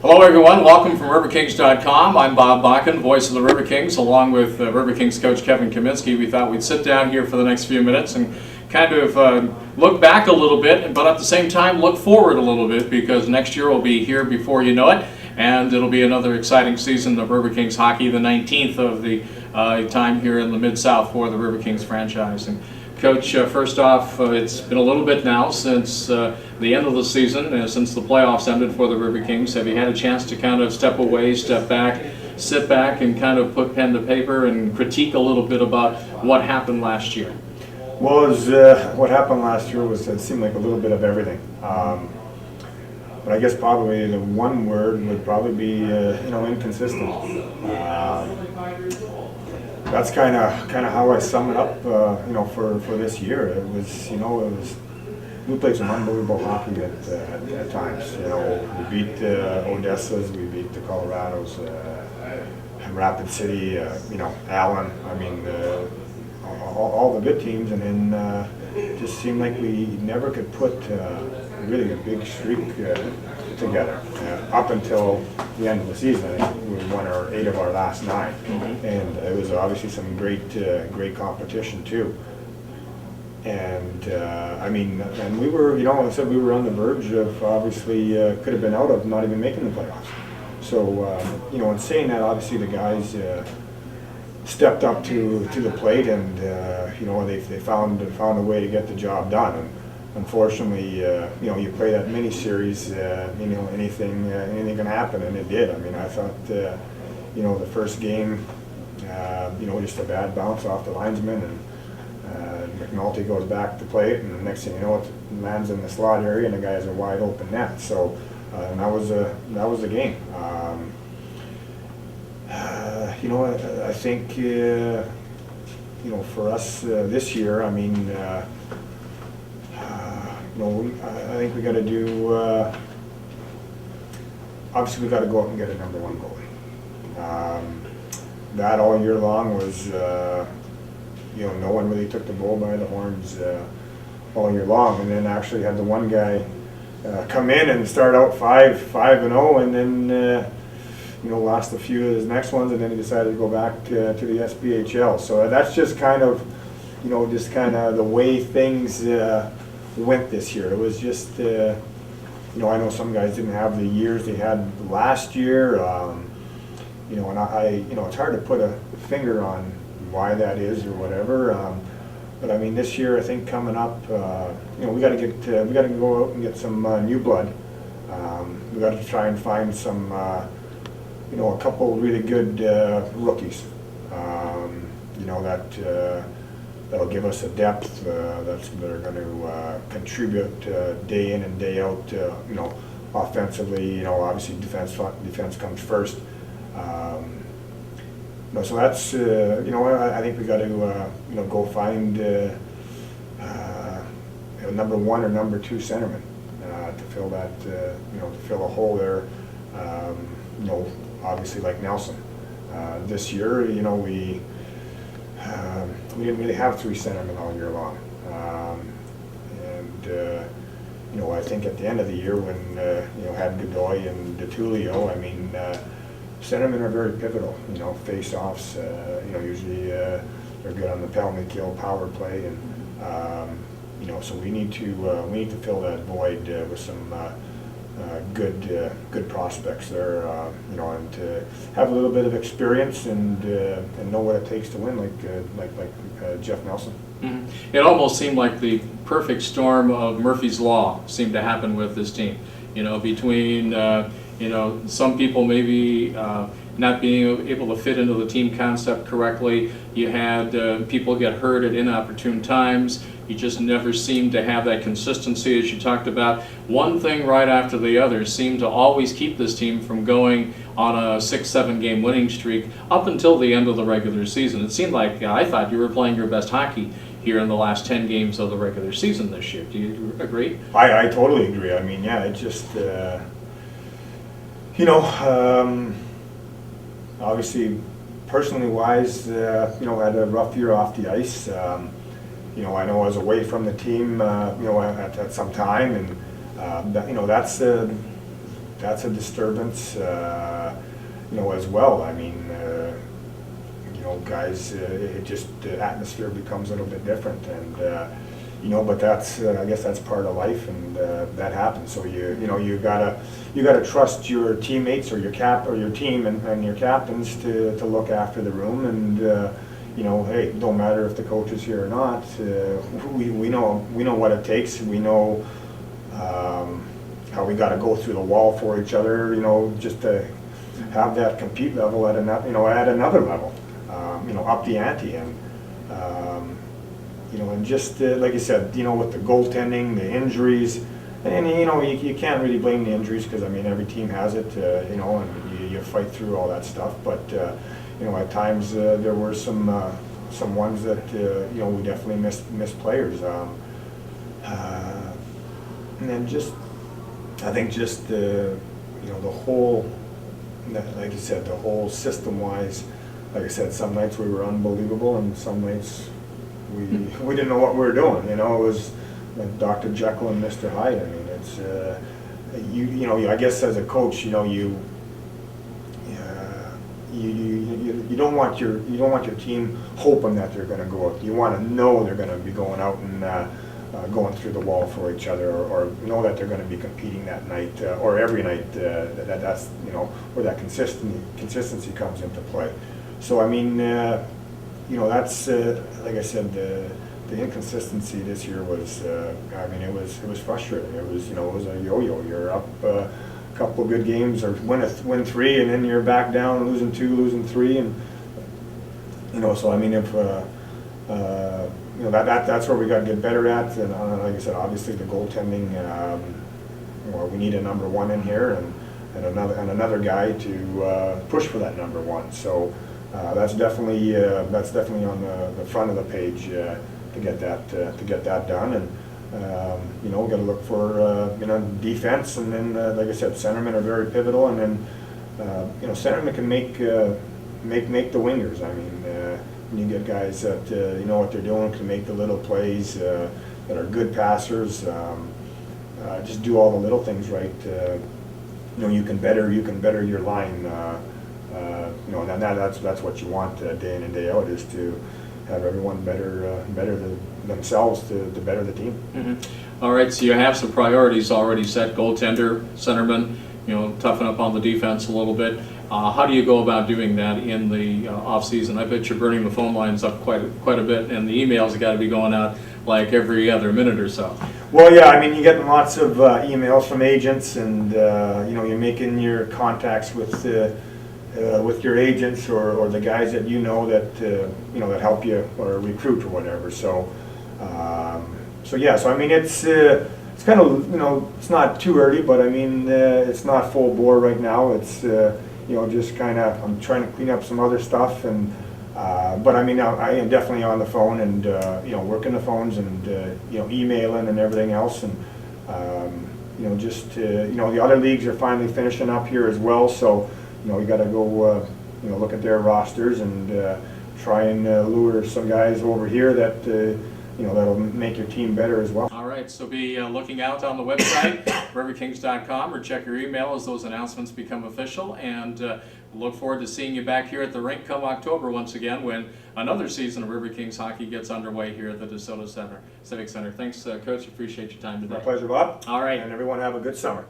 Hello everyone, welcome from RIverKings.com. I'm Bob Bakken, voice of the RIverKings, along with RIverKings coach Kevin Kaminski. We thought we'd sit down here for the next few minutes and kind of look back a little bit, but at the same time look forward a little bit, because next year will be here before you know it, and it'll be another exciting season of RIverKings hockey, the 19th of the time here in the Mid-South for the RIverKings franchise. And Coach, first off, it's been a little bit now since the end of the season, since the playoffs ended for the RIverKings. Have you had a chance to kind of step away, step back, sit back, and kind of put pen to paper and critique a little bit about what happened last year? Well, what happened last year was, it seemed like a little bit of everything. But I guess probably the one word would probably be, inconsistent. That's kind of how I sum it up, for this year. It was, we played some unbelievable hockey at times. We beat Odessa's, we beat the Colorados, Rapid City, Allen. I mean, all the good teams, and then it just seemed like we never could put really a big streak together up until the end of the season. I think we won 8 of our last 9, and it was obviously some great competition too. And and we were, I said we were on the verge of obviously could have been out of not even making the playoffs. So in saying that, obviously the guys stepped up to the plate, and they found a way to get the job done. And unfortunately, you play that mini series, anything can happen, and it did. I mean, I thought the first game, just a bad bounce off the linesman, and McNulty goes back to plate, and the next thing you know, it lands in the slot area, and the guy has a wide open net. So and that was the game. I think for us this year, I mean, I think we got to do. Obviously, we got to go out and get a number 1 goalie. That all year long was, no one really took the bull by the horns all year long, and then actually had the one guy come in and start out 5-0, and then lost a few of his next ones, and then he decided to go back to the SPHL. So that's just kind of, the way things went this year. It was just, I know some guys didn't have the years they had last year, and it's hard to put a finger on why that is or whatever. But I mean, this year I think coming up, we got to go out and get some new blood. We got to try and find some. A couple really good rookies, that'll give us a depth that are going to contribute day in and day out. Offensively, obviously defense comes first. So that's I think we got to go find number 1 or number 2 centerman to fill that to fill a hole there. Obviously like Nelson. This year, we didn't really have 3 centermen all year long. I think at the end of the year when, had Godoy and DeTulio, I mean, centermen are very pivotal, face-offs, usually they're good on the penalty kill, power play, and, so we need to fill that void with some good prospects there, and to have a little bit of experience and know what it takes to win, like Jeff Nelson. Mm-hmm. It almost seemed like the perfect storm of Murphy's Law seemed to happen with this team. Between some people maybe not being able to fit into the team concept correctly. You had people get hurt at inopportune times. You just never seemed to have that consistency, as you talked about. One thing right after the other seemed to always keep this team from going on a 6-7 game winning streak up until the end of the regular season. It seemed like, I thought you were playing your best hockey here in the last 10 games of the regular season this year. Do you agree? I totally agree. I mean, yeah, it just, obviously, personally wise, had a rough year off the ice. I know I was away from the team, at some time, and that's that's a disturbance, you know, as well. I mean, you know, guys, it just, the atmosphere becomes a little bit different, and you know, but that's, I guess that's part of life, and that happens. So you know, you gotta trust your teammates or your team and your captains to look after the room, and you know, hey, don't matter if the coach is here or not. We know what it takes. We know how we got to go through the wall for each other. You know, just to have that compete level at another level. You know, up the ante, and you know, and just like you said, you know, with the goaltending, the injuries, and you know, you can't really blame the injuries, because I mean, every team has it, you know, and you fight through all that stuff. But you know, at times there were some ones that you know, we definitely missed players, and then just, I think just you know, the whole, like you said, the whole system-wise. Like I said, some nights we were unbelievable, and some nights we didn't know what we were doing. You know, it was like Dr. Jekyll and Mr. Hyde. I mean, it's you know, I guess as a coach, you know, you don't want your team hoping that they're going to go out. You want to know they're going to be going out and going through the wall for each other, or know that they're going to be competing that night, or every night. That's, you know, where that consistency comes into play. So I mean, you know, that's like I said, the inconsistency this year was, I mean, it was frustrating. It was, you know, it was a yo-yo. You're up a couple of good games, or win 3, and then you're back down, losing 2, losing 3, and you know. So I mean, if you know, that's where we got to get better at. And like I said, obviously the goaltending. Well, we need a number 1 in here, and another guy to push for that number 1. So. That's definitely on the front of the page to get that done, and you know, got to look for you know, defense, and then like I said, centermen are very pivotal, and then you know, centermen can make the wingers. I mean, when you get guys that you know what they're doing, can make the little plays, that are good passers, just do all the little things right. You know, you can better your line. You know, and that's what you want day in and day out, is to have everyone better themselves to better the team. Mm-hmm. All right, so you have some priorities already set: goaltender, centerman. You know, toughen up on the defense a little bit. How do you go about doing that in the off season? I bet you're burning the phone lines up quite a bit, and the emails have got to be going out like every other minute or so. Well, yeah, I mean, you're getting lots of emails from agents, and you know, you're making your contacts with your agents, or the guys that you know that you know, that help you, or recruit or whatever. So so yeah, so I mean, it's kind of, you know, it's not too early, but I mean, it's not full bore right now. It's you know, just kind of, I'm trying to clean up some other stuff, and but I mean, I am definitely on the phone, and you know, working the phones, and you know, emailing and everything else, and you know, just you know, the other leagues are finally finishing up here as well, so you know, you got to go you know, look at their rosters, and try and lure some guys over here that you know, that'll make your team better as well. All right, so be looking out on the website, RiverKings.com, or check your email as those announcements become official, and look forward to seeing you back here at the rink come October once again, when another season of River Kings hockey gets underway here at the DeSoto Civic Center. Thanks, Coach. Appreciate your time today. My pleasure, Bob. All right. And everyone have a good summer.